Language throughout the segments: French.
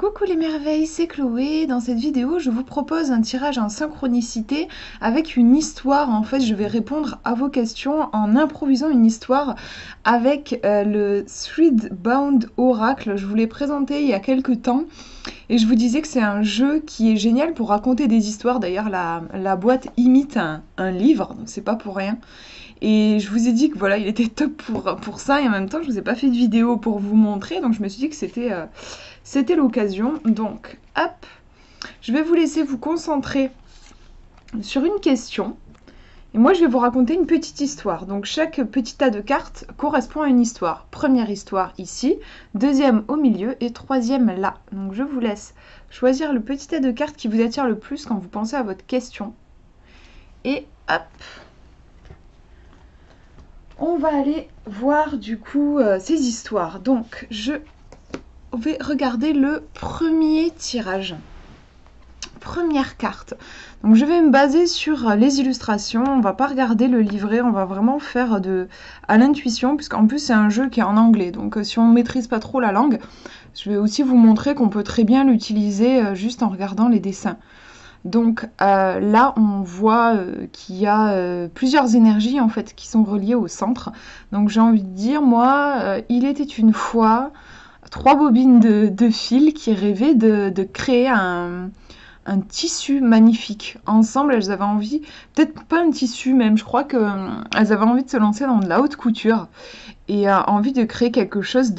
Coucou les merveilles, c'est Chloé. Dans cette vidéo, je vous propose un tirage en synchronicité avec une histoire. En fait, je vais répondre à vos questions en improvisant une histoire avec le Threadbound Oracle. Je vous l'ai présenté il y a quelques temps et je vous disais que c'est un jeu qui est génial pour raconter des histoires. D'ailleurs, la boîte imite un livre, donc c'est pas pour rien. Et je vous ai dit que voilà, il était top pour ça, et en même temps, je vous ai pas fait de vidéo pour vous montrer, donc je me suis dit que c'était l'occasion. Donc, hop, je vais vous laisser vous concentrer sur une question, et moi je vais vous raconter une petite histoire. Donc chaque petit tas de cartes correspond à une histoire. Première histoire ici, deuxième au milieu, et troisième là. Donc je vous laisse choisir le petit tas de cartes qui vous attire le plus quand vous pensez à votre question. Et hop, on va aller voir du coup ces histoires. Donc je vais regarder le premier tirage. Première carte. Donc je vais me baser sur les illustrations, on va pas regarder le livret, on va vraiment faire à l'intuition, puisqu'en plus c'est un jeu qui est en anglais, donc si on maîtrise pas trop la langue, je vais aussi vous montrer qu'on peut très bien l'utiliser juste en regardant les dessins. Donc là on voit qu'il y a plusieurs énergies en fait qui sont reliées au centre. Donc j'ai envie de dire, moi, il était une fois 3 bobines de fil qui rêvaient de créer un tissu magnifique. Ensemble, elles avaient envie, peut-être pas un tissu même, je crois qu'elles avaient envie de se lancer dans de la haute couture et envie de créer quelque chose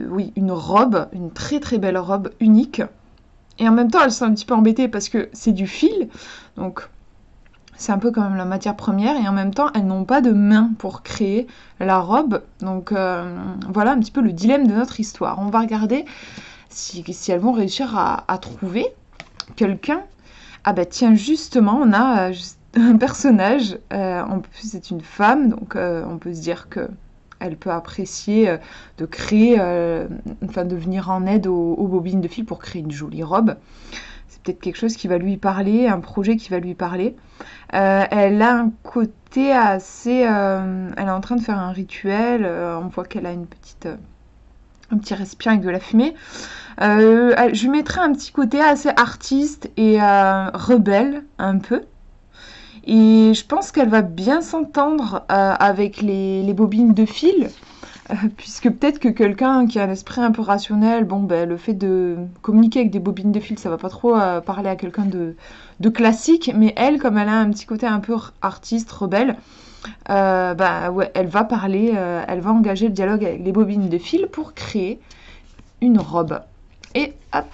oui, une robe, une très très belle robe unique. Et en même temps, elles sont un petit peu embêtées parce que c'est du fil, donc c'est un peu quand même la matière première, et en même temps, elles n'ont pas de main pour créer la robe. Donc voilà un petit peu le dilemme de notre histoire. On va regarder si elles vont réussir à trouver quelqu'un. Ah bah tiens, justement, on a un personnage, en plus c'est une femme, donc on peut se dire que elle peut apprécier de créer, enfin de venir en aide aux bobines de fil pour créer une jolie robe. C'est peut-être quelque chose qui va lui parler, un projet qui va lui parler. Elle a un côté assez... elle est en train de faire un rituel, on voit qu'elle a un petit récipient avec de la fumée. Je lui mettrais un petit côté assez artiste et rebelle, un peu. Et je pense qu'elle va bien s'entendre avec les bobines de fil, puisque peut-être que quelqu'un qui a un esprit un peu rationnel, bon, ben, le fait de communiquer avec des bobines de fil, ça va pas trop parler à quelqu'un de classique, mais elle, comme elle a un petit côté un peu artiste, rebelle, bah, ouais, elle va parler, elle va engager le dialogue avec les bobines de fil pour créer une robe. Et hop,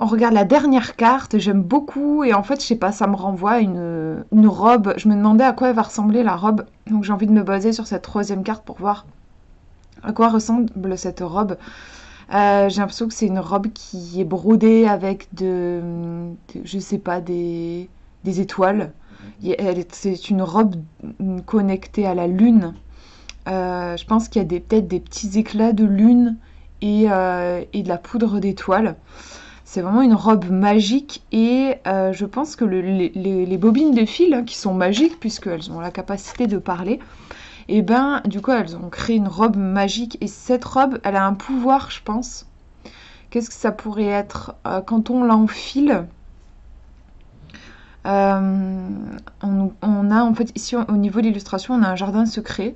on regarde la dernière carte, j'aime beaucoup, et en fait, je sais pas, ça me renvoie à une robe. Je me demandais à quoi elle va ressembler la robe, donc j'ai envie de me baser sur cette troisième carte pour voir à quoi ressemble cette robe. J'ai l'impression que c'est une robe qui est brodée avec je sais pas, des étoiles. C'est une robe connectée à la lune. Je pense qu'il y a peut-être des petits éclats de lune et de la poudre d'étoiles. C'est vraiment une robe magique, et je pense que les bobines de fil, hein, qui sont magiques puisqu'elles ont la capacité de parler, et ben du coup elles ont créé une robe magique, et cette robe elle a un pouvoir, je pense. Qu'est-ce que ça pourrait être quand on l'enfile? On a en fait ici au niveau de l'illustration, on a un jardin secret.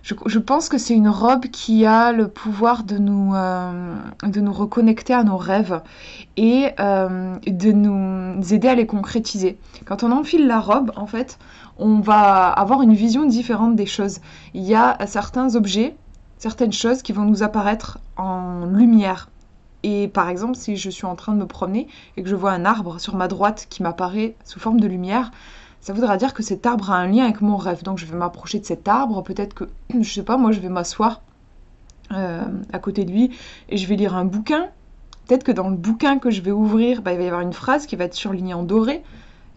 Je pense que c'est une robe qui a le pouvoir de nous reconnecter à nos rêves et de nous aider à les concrétiser. Quand on enfile la robe, en fait, on va avoir une vision différente des choses. Il y a certains objets, certaines choses qui vont nous apparaître en lumière. Et par exemple, si je suis en train de me promener et que je vois un arbre sur ma droite qui m'apparaît sous forme de lumière, ça voudra dire que cet arbre a un lien avec mon rêve. Donc je vais m'approcher de cet arbre, peut-être que, je sais pas, moi je vais m'asseoir à côté de lui et je vais lire un bouquin. Peut-être que dans le bouquin que je vais ouvrir, bah, il va y avoir une phrase qui va être surlignée en doré.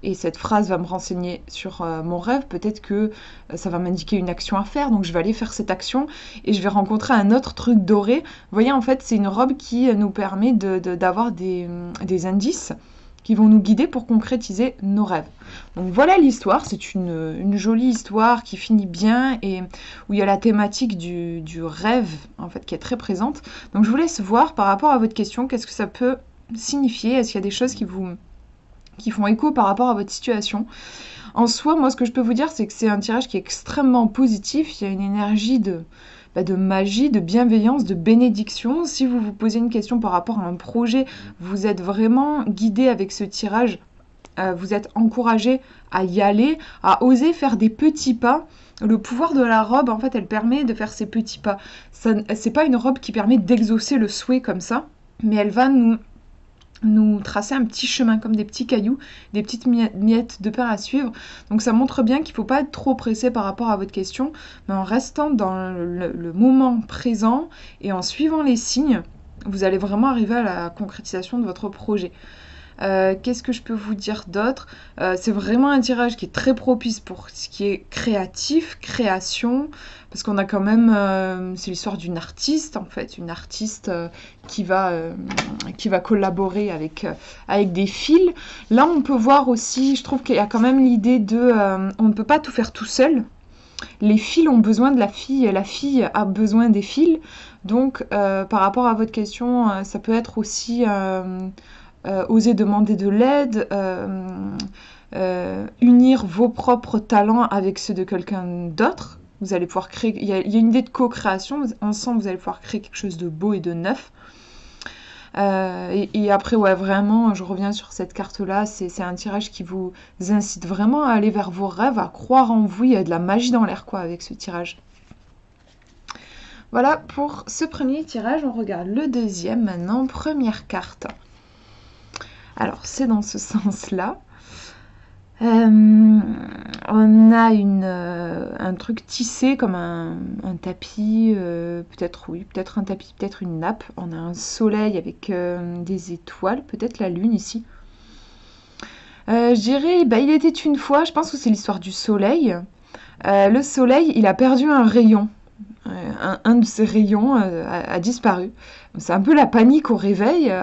Et cette phrase va me renseigner sur mon rêve. Peut-être que ça va m'indiquer une action à faire. Donc je vais aller faire cette action et je vais rencontrer un autre truc doré. Vous voyez, en fait, c'est une robe qui nous permet d'avoir des indices qui vont nous guider pour concrétiser nos rêves. Donc voilà l'histoire, c'est une jolie histoire qui finit bien et où il y a la thématique du rêve en fait qui est très présente. Donc je vous laisse voir par rapport à votre question, qu'est-ce que ça peut signifier, est-ce qu'il y a des choses qui font écho par rapport à votre situation. En soi, moi ce que je peux vous dire, c'est que c'est un tirage qui est extrêmement positif, il y a une énergie de magie, de bienveillance, de bénédiction. Si vous vous posez une question par rapport à un projet, vous êtes vraiment guidé avec ce tirage, vous êtes encouragé à y aller, à oser faire des petits pas. Le pouvoir de la robe, en fait, elle permet de faire ces petits pas. C'est pas une robe qui permet d'exaucer le souhait comme ça, mais elle va nous tracer un petit chemin, comme des petits cailloux, des petites miettes de pain à suivre. Donc ça montre bien qu'il ne faut pas être trop pressé par rapport à votre question, mais en restant dans le moment présent et en suivant les signes, vous allez vraiment arriver à la concrétisation de votre projet. Qu'est-ce que je peux vous dire d'autre? C'est vraiment un tirage qui est très propice pour ce qui est créatif, création, parce qu'on a quand même, c'est l'histoire d'une artiste en fait, une artiste qui va collaborer avec des fils. Là on peut voir aussi, je trouve qu'il y a quand même l'idée de, on ne peut pas tout faire tout seul. Les fils ont besoin de la fille a besoin des fils. Donc par rapport à votre question, ça peut être aussi oser demander de l'aide, unir vos propres talents avec ceux de quelqu'un d'autre. Vous allez pouvoir créer, il y a une idée de co-création, ensemble vous allez pouvoir créer quelque chose de beau et de neuf. Et après, ouais, vraiment, je reviens sur cette carte-là, c'est un tirage qui vous incite vraiment à aller vers vos rêves, à croire en vous, il y a de la magie dans l'air, quoi, avec ce tirage. Voilà pour ce premier tirage, on regarde le deuxième maintenant, première carte. Alors, c'est dans ce sens-là. On a un truc tissé comme un tapis, peut-être oui, peut-être un tapis, peut-être une nappe. On a un soleil avec des étoiles, peut-être la lune ici. Je dirais, il était une fois, je pense que c'est l'histoire du soleil. Le soleil, il a perdu un rayon. Un de ses rayons a disparu. C'est un peu la panique au réveil.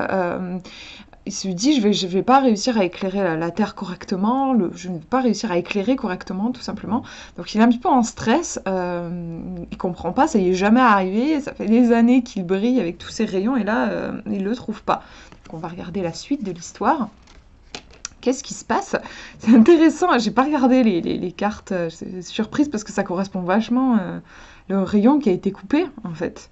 Il se dit, je vais pas réussir à éclairer la Terre correctement, je ne vais pas réussir à éclairer correctement, tout simplement. Donc il est un petit peu en stress, il comprend pas, ça y est jamais arrivé, ça fait des années qu'il brille avec tous ses rayons, et là, il le trouve pas. Donc on va regarder la suite de l'histoire. Qu'est-ce qui se passe? C'est intéressant, j'ai pas regardé les cartes, c'est surprise parce que ça correspond vachement le rayon qui a été coupé, en fait.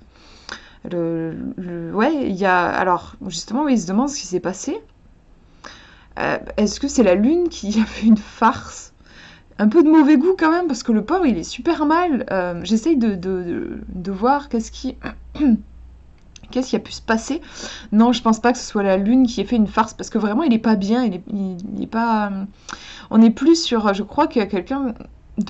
Ouais, il y a... Alors, justement, il se demande ce qui s'est passé. Est-ce que c'est la lune qui a fait une farce? Un peu de mauvais goût quand même, parce que le pauvre, il est super mal. J'essaye de voir qu'est-ce qui a pu se passer. Non, je pense pas que ce soit la lune qui ait fait une farce, parce que vraiment, il est pas bien. Il est pas... On est plus sur... Je crois qu'il y a quelqu'un...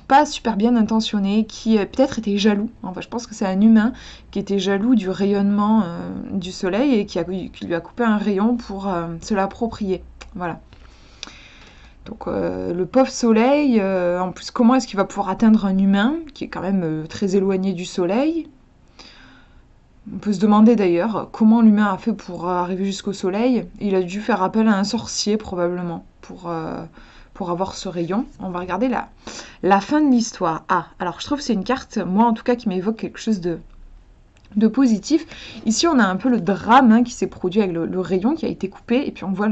pas super bien intentionné, qui peut-être était jaloux. Enfin, je pense que c'est un humain qui était jaloux du rayonnement du soleil et qui lui a coupé un rayon pour se l'approprier. Voilà. Donc le pauvre soleil, en plus, comment est-ce qu'il va pouvoir atteindre un humain qui est quand même très éloigné du soleil? On peut se demander d'ailleurs comment l'humain a fait pour arriver jusqu'au soleil. Il a dû faire appel à un sorcier probablement pour avoir ce rayon. On va regarder la fin de l'histoire. Ah, alors je trouve que c'est une carte, moi en tout cas, qui m'évoque quelque chose de positif. Ici, on a un peu le drame qui s'est produit avec le rayon qui a été coupé, et puis on voit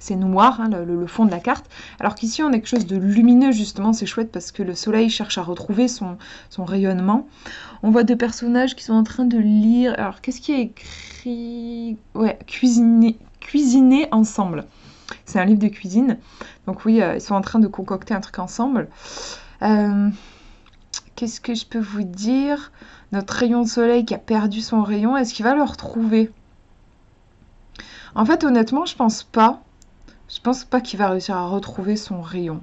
c'est noir, le fond de la carte, alors qu'ici on a quelque chose de lumineux, justement, c'est chouette parce que le soleil cherche à retrouver son rayonnement. On voit deux personnages qui sont en train de lire, alors qu'est-ce qui est écrit? Ouais, cuisiner ensemble. C'est un livre de cuisine. Donc oui, ils sont en train de concocter un truc ensemble. Qu'est-ce que je peux vous dire? Notre rayon de soleil qui a perdu son rayon, est-ce qu'il va le retrouver? En fait, honnêtement, je pense pas. Je pense pas qu'il va réussir à retrouver son rayon.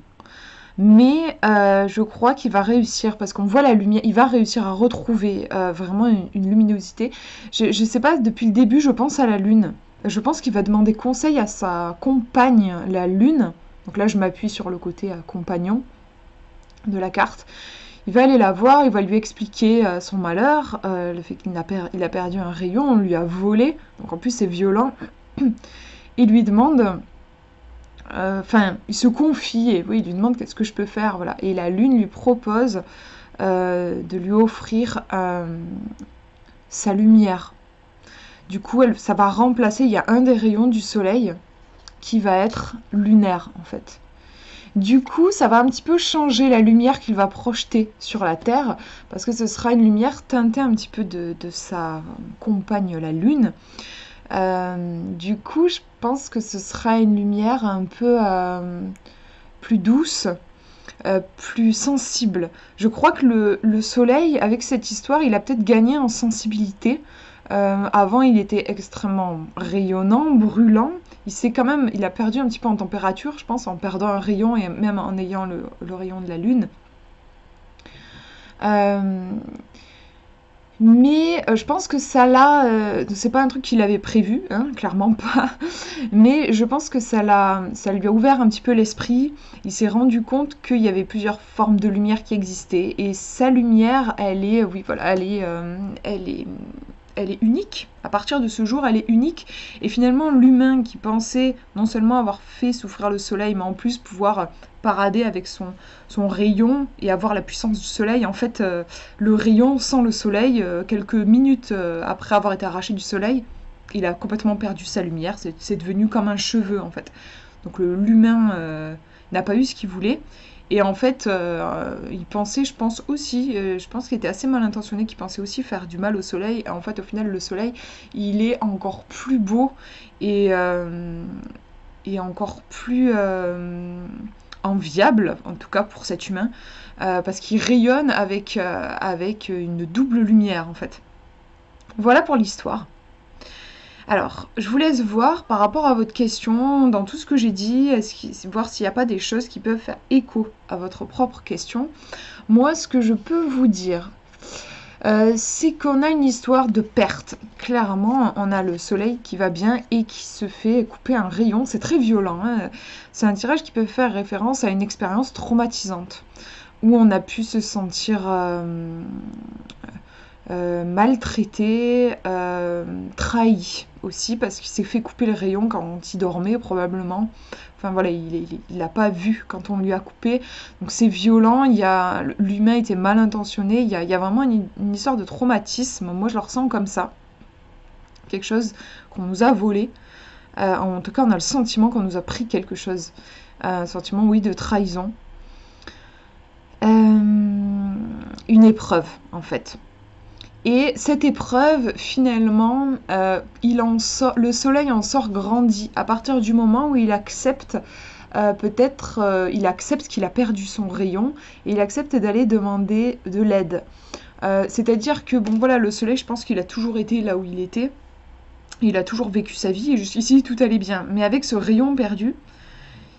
Mais je crois qu'il va réussir, parce qu'on voit la lumière, il va réussir à retrouver vraiment une luminosité. Je sais pas, depuis le début, je pense à la lune. Je pense qu'il va demander conseil à sa compagne, la lune. Donc là, je m'appuie sur le côté compagnon de la carte. Il va aller la voir, il va lui expliquer son malheur, le fait qu'il a perdu un rayon, on lui a volé. Donc en plus, c'est violent. Il lui demande enfin, il se confie et oui, il lui demande qu'est-ce que je peux faire, voilà. Et la lune lui propose de lui offrir sa lumière. Du coup, ça va remplacer, il y a un des rayons du soleil qui va être lunaire en fait. Du coup, ça va un petit peu changer la lumière qu'il va projeter sur la Terre, parce que ce sera une lumière teintée un petit peu de sa compagne, la Lune. Du coup, je pense que ce sera une lumière un peu plus douce, plus sensible. Je crois que le Soleil, avec cette histoire, il a peut-être gagné en sensibilité. Avant, il était extrêmement rayonnant, brûlant. Il a perdu un petit peu en température, je pense, en perdant un rayon et même en ayant le rayon de la Lune. Mais je pense que ça là, c'est pas un truc qu'il avait prévu, hein, clairement pas. Mais je pense que ça lui a ouvert un petit peu l'esprit. Il s'est rendu compte qu'il y avait plusieurs formes de lumière qui existaient. Et sa lumière, oui, voilà, elle est unique. À partir de ce jour, elle est unique. Et finalement, l'humain qui pensait non seulement avoir fait souffrir le soleil, mais en plus pouvoir parader avec son rayon et avoir la puissance du soleil. En fait, le rayon sans le soleil, quelques minutes après avoir été arraché du soleil, il a complètement perdu sa lumière. C'est devenu comme un cheveu, en fait. Donc l'humain n'a pas eu ce qu'il voulait. Et en fait, il pensait, je pense aussi, je pense qu'il était assez mal intentionné, qu'il pensait aussi faire du mal au soleil. Et en fait, au final, le soleil, il est encore plus beau et encore plus enviable, en tout cas pour cet humain, parce qu'il rayonne avec une double lumière, en fait. Voilà pour l'histoire. Alors, je vous laisse voir par rapport à votre question, dans tout ce que j'ai dit, voir s'il n'y a pas des choses qui peuvent faire écho à votre propre question. Moi, ce que je peux vous dire, c'est qu'on a une histoire de perte. Clairement, on a le soleil qui va bien et qui se fait couper un rayon. C'est très violent, hein. C'est un tirage qui peut faire référence à une expérience traumatisante, où on a pu se sentir maltraité, trahi aussi, parce qu'il s'est fait couper le rayon quand il dormait probablement. Enfin voilà, il l'a pas vu quand on lui a coupé. Donc c'est violent, l'humain était mal intentionné, il y a vraiment une histoire de traumatisme. Moi je le ressens comme ça. Quelque chose qu'on nous a volé. En tout cas, on a le sentiment qu'on nous a pris quelque chose. Un sentiment, oui, de trahison. Une épreuve, en fait. Et cette épreuve, finalement, le soleil en sort grandi à partir du moment où il accepte, il accepte qu'il a perdu son rayon et il accepte d'aller demander de l'aide. C'est-à-dire que, bon voilà, le soleil, je pense qu'il a toujours été là où il était. Il a toujours vécu sa vie et jusqu'ici, tout allait bien. Mais avec ce rayon perdu,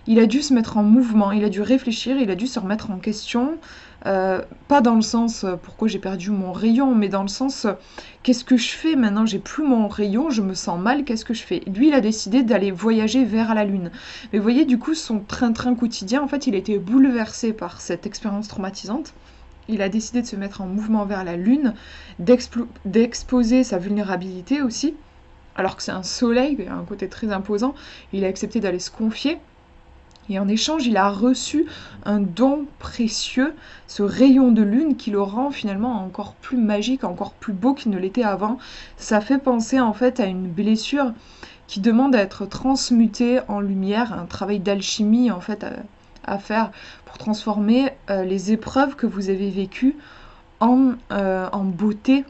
il a dû se mettre en mouvement, il a dû réfléchir, il a dû se remettre en question. Pas dans le sens pourquoi j'ai perdu mon rayon, mais dans le sens qu'est-ce que je fais maintenant, j'ai plus mon rayon, je me sens mal, qu'est-ce que je fais? Lui, il a décidé d'aller voyager vers la Lune. Mais vous voyez, du coup, son train-train quotidien, en fait, il a été bouleversé par cette expérience traumatisante. Il a décidé de se mettre en mouvement vers la Lune, d'exposer sa vulnérabilité aussi, alors que c'est un soleil, il a un côté très imposant, il a accepté d'aller se confier. Et en échange, il a reçu un don précieux, ce rayon de lune qui le rend finalement encore plus magique, encore plus beau qu'il ne l'était avant. Ça fait penser en fait à une blessure qui demande à être transmutée en lumière, un travail d'alchimie en fait à faire pour transformer les épreuves que vous avez vécues en beauté.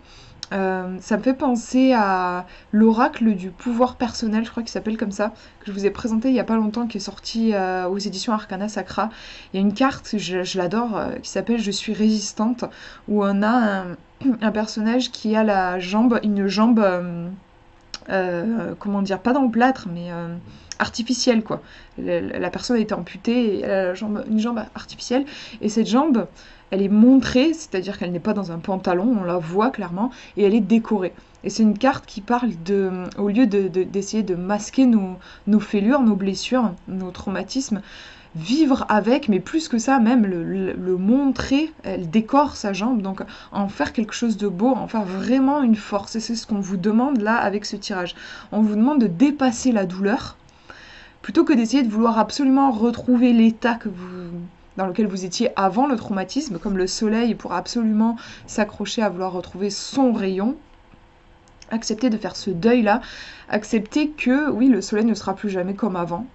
Ça me fait penser à l'oracle du pouvoir personnel, je crois qu'il s'appelle comme ça, que je vous ai présenté il n'y a pas longtemps, qui est sorti aux éditions Arcana Sacra. Il y a une carte, je l'adore, qui s'appelle Je suis résistante, où on a un personnage qui a une jambe, comment dire, pas dans le plâtre, mais artificielle, quoi. La personne a été amputée et elle a une jambe artificielle, et cette jambe, elle est montrée, c'est-à-dire qu'elle n'est pas dans un pantalon, on la voit clairement, et elle est décorée. Et c'est une carte qui parle au lieu d'essayer de masquer nos fêlures, nos blessures, nos traumatismes, vivre avec, mais plus que ça, même le montrer, elle décore sa jambe, donc en faire quelque chose de beau, en faire vraiment une force. Et c'est ce qu'on vous demande là avec ce tirage. On vous demande de dépasser la douleur, plutôt que d'essayer de vouloir absolument retrouver l'état dans lequel vous étiez avant le traumatisme, comme le soleil pour absolument s'accrocher à vouloir retrouver son rayon. Accepter de faire ce deuil-là, accepter que, oui, le soleil ne sera plus jamais comme avant.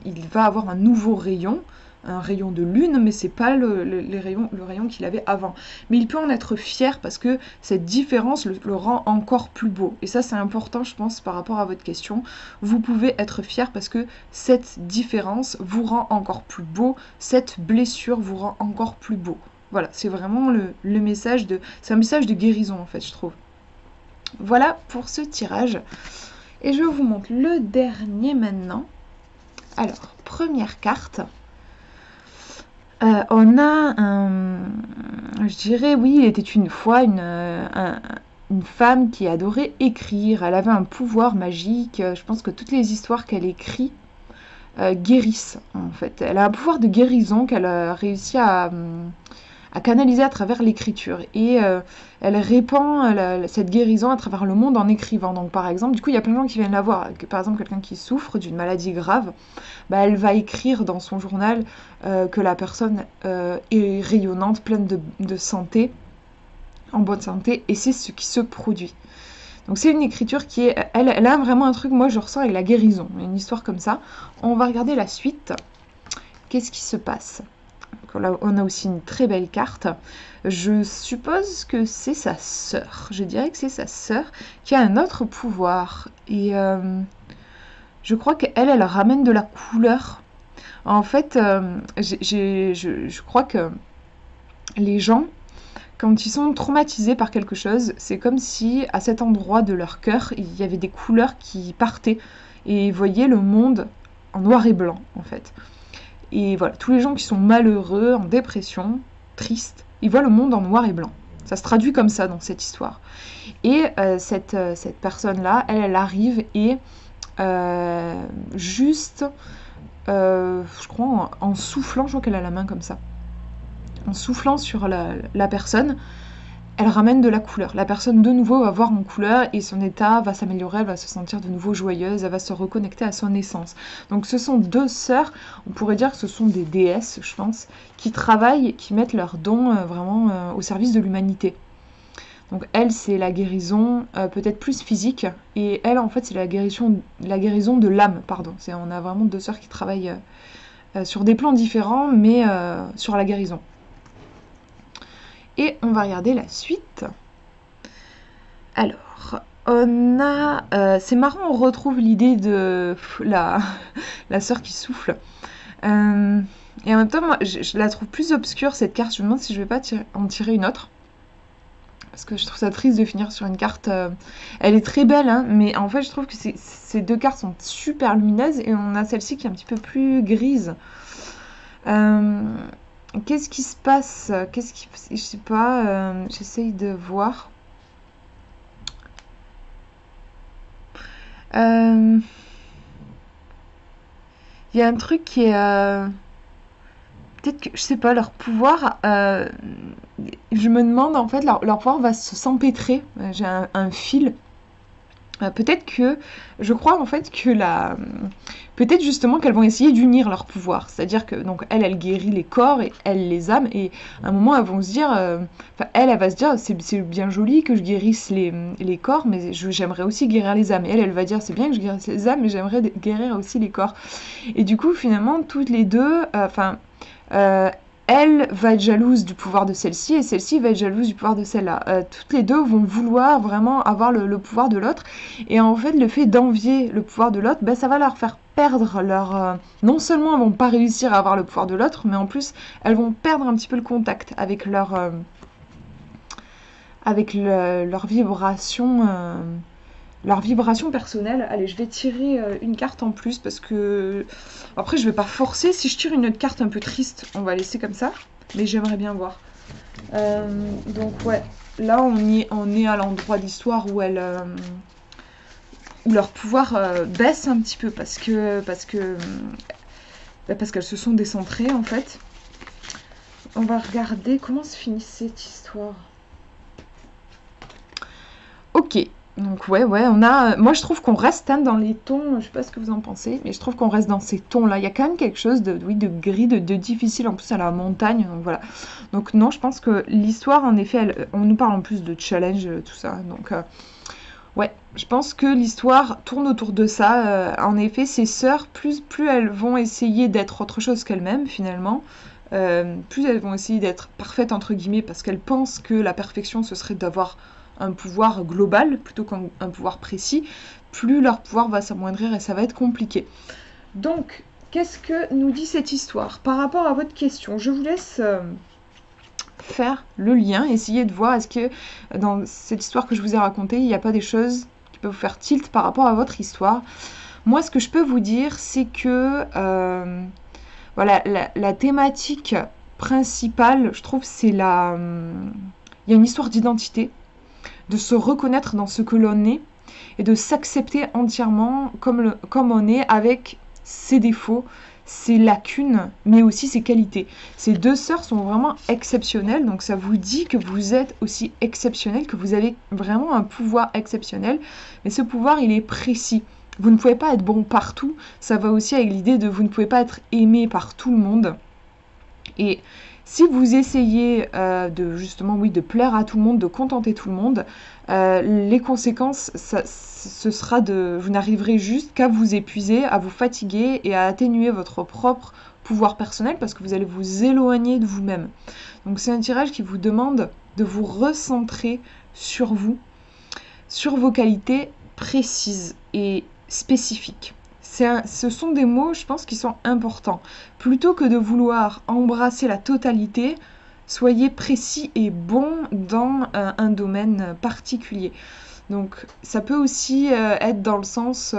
Il va avoir un nouveau rayon, un rayon de lune, mais c'est pas le rayon qu'il avait avant. Mais il peut en être fier parce que cette différence le rend encore plus beau. Et ça, c'est important, je pense, par rapport à votre question. Vous pouvez être fier parce que cette différence vous rend encore plus beau, cette blessure vous rend encore plus beau. Voilà, c'est vraiment le message c'est un message de guérison, en fait, je trouve. Voilà pour ce tirage. Et je vous montre le dernier maintenant. Alors, première carte. On a je dirais, oui, il était une fois une femme qui adorait écrire. Elle avait un pouvoir magique. Je pense que toutes les histoires qu'elle écrit guérissent, en fait. Elle a un pouvoir de guérison qu'elle a réussi à canaliser à travers l'écriture. Et elle répand cette guérison à travers le monde en écrivant. Donc par exemple, du coup, il y a plein de gens qui viennent la voir. Par exemple, quelqu'un qui souffre d'une maladie grave, elle va écrire dans son journal que la personne est rayonnante, pleine de santé, en bonne santé, et c'est ce qui se produit. Donc c'est une écriture qui est... Elle a vraiment un truc, moi je ressens avec la guérison, une histoire comme ça. On va regarder la suite. Qu'est-ce qui se passe ? Là, on a aussi une très belle carte. Je suppose que c'est sa sœur. Je dirais que c'est sa sœur qui a un autre pouvoir. Et je crois qu'elle ramène de la couleur. En fait, je crois que les gens, quand ils sont traumatisés par quelque chose, c'est comme si à cet endroit de leur cœur, il y avait des couleurs qui partaient et voyaient le monde en noir et blanc, en fait. Et voilà, tous les gens qui sont malheureux, en dépression, tristes, ils voient le monde en noir et blanc. Ça se traduit comme ça dans cette histoire. Et cette personne-là, elle arrive et juste, je crois, en soufflant, je crois qu'elle a la main comme ça, en soufflant sur la personne, elle ramène de la couleur. La personne de nouveau va voir en couleur et son état va s'améliorer, elle va se sentir de nouveau joyeuse, elle va se reconnecter à son essence. Donc ce sont deux sœurs, on pourrait dire que ce sont des déesses, je pense, qui travaillent, qui mettent leurs dons vraiment au service de l'humanité. Donc elle, c'est la guérison peut-être plus physique, et elle, en fait, c'est la guérison de l'âme, pardon. On a vraiment deux sœurs qui travaillent sur des plans différents, mais sur la guérison. Et on va regarder la suite. Alors, on a... c'est marrant, on retrouve l'idée de la sœur qui souffle. Et en même temps, moi, je la trouve plus obscure, cette carte. Je me demande si je vais pas en tirer une autre. Parce que je trouve ça triste de finir sur une carte... elle est très belle, hein, mais en fait, je trouve que ces deux cartes sont super lumineuses. Et on a celle-ci qui est un petit peu plus grise. Qu'est-ce qui se passe? Je sais pas, j'essaye de voir. Il y a un truc qui est... peut-être que, je sais pas, leur pouvoir... je me demande, en fait, leur pouvoir va s'empêtrer. J'ai un fil. Peut-être que... Je crois, en fait, que peut-être justement qu'elles vont essayer d'unir leurs pouvoirs. C'est-à-dire que donc elle guérit les corps et elle les âmes. Et à un moment, elles vont se dire... elle va se dire, c'est bien joli que je guérisse les corps, mais j'aimerais aussi guérir les âmes. Et elle va dire, c'est bien que je guérisse les âmes, mais j'aimerais guérir aussi les corps. Et du coup, finalement, toutes les deux... elle va être jalouse du pouvoir de celle-ci et celle-ci va être jalouse du pouvoir de celle-là. Toutes les deux vont vouloir vraiment avoir le pouvoir de l'autre. Et en fait, le fait d'envier le pouvoir de l'autre, ça va leur faire perdre leur... non seulement elles vont pas réussir à avoir le pouvoir de l'autre, mais en plus, elles vont perdre un petit peu le contact avec leur vibration... leur vibration personnelle. Allez, je vais tirer une carte en plus parce que... Après, je vais pas forcer. Si je tire une autre carte un peu triste, on va laisser comme ça. Mais j'aimerais bien voir. Donc, ouais. Là, on est à l'endroit d'histoire où où leur pouvoir baisse un petit peu parce qu'elles se sont décentrées, en fait. On va regarder comment se finit cette histoire. Ok. Donc ouais, on a... Moi, je trouve qu'on reste hein, dans les tons, je sais pas ce que vous en pensez, mais je trouve qu'on reste dans ces tons-là. Il y a quand même quelque chose de, oui, de gris, de difficile, en plus à la montagne, donc voilà. Donc non, je pense que l'histoire, en effet, on nous parle en plus de challenge, tout ça, donc... ouais, je pense que l'histoire tourne autour de ça. En effet, ces sœurs, plus elles vont essayer d'être autre chose qu'elles-mêmes, finalement, plus elles vont essayer d'être parfaites, entre guillemets, parce qu'elles pensent que la perfection, ce serait d'avoir un pouvoir global plutôt qu'un pouvoir précis, plus leur pouvoir va s'amoindrir et ça va être compliqué. Donc, qu'est-ce que nous dit cette histoire? Par rapport à votre question, je vous laisse faire le lien, essayer de voir est-ce que dans cette histoire que je vous ai racontée, il n'y a pas des choses qui peuvent vous faire tilt par rapport à votre histoire. Moi, ce que je peux vous dire, c'est que voilà, la thématique principale, je trouve, c'est il y a une histoire d'identité, de se reconnaître dans ce que l'on est et de s'accepter entièrement comme on est avec ses défauts, ses lacunes, mais aussi ses qualités. Ces deux sœurs sont vraiment exceptionnelles, donc ça vous dit que vous êtes aussi exceptionnel, que vous avez vraiment un pouvoir exceptionnel, mais ce pouvoir, il est précis. Vous ne pouvez pas être bon partout, ça va aussi avec l'idée de vous ne pouvez pas être aimé par tout le monde. Et si vous essayez de justement, oui, de plaire à tout le monde, de contenter tout le monde, les conséquences, ce sera vous n'arriverez juste qu'à vous épuiser, à vous fatiguer et à atténuer votre propre pouvoir personnel parce que vous allez vous éloigner de vous-même. Donc c'est un tirage qui vous demande de vous recentrer sur vous, sur vos qualités précises et spécifiques. Ce sont des mots, je pense, qui sont importants. Plutôt que de vouloir embrasser la totalité, soyez précis et bon dans un domaine particulier. Donc ça peut aussi être dans le sens,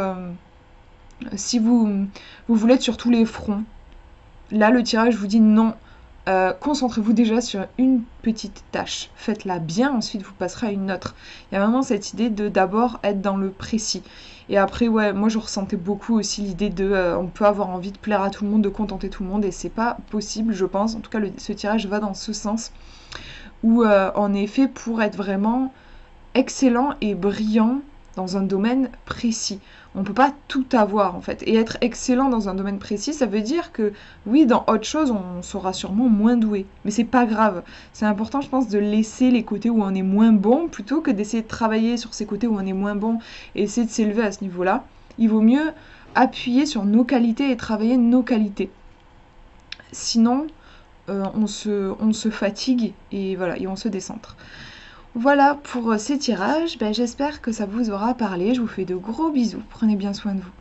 si vous voulez être sur tous les fronts, là le tirage vous dit non, concentrez-vous déjà sur une petite tâche, faites-la bien, ensuite vous passerez à une autre. Il y a vraiment cette idée de d'abord être dans le précis. Et après, ouais, moi je ressentais beaucoup aussi l'idée de on peut avoir envie de plaire à tout le monde, de contenter tout le monde, et c'est pas possible, je pense. En tout cas, ce tirage va dans ce sens, où en effet, pour être vraiment excellent et brillant dans un domaine précis. On ne peut pas tout avoir en fait. Et être excellent dans un domaine précis, ça veut dire que oui, dans autre chose, on sera sûrement moins doué. Mais c'est pas grave. C'est important, je pense, de laisser les côtés où on est moins bon plutôt que d'essayer de travailler sur ces côtés où on est moins bon et essayer de s'élever à ce niveau-là. Il vaut mieux appuyer sur nos qualités et travailler nos qualités. Sinon, on se fatigue et voilà, et on se décentre. Voilà pour ces tirages, j'espère que ça vous aura parlé, je vous fais de gros bisous, prenez bien soin de vous.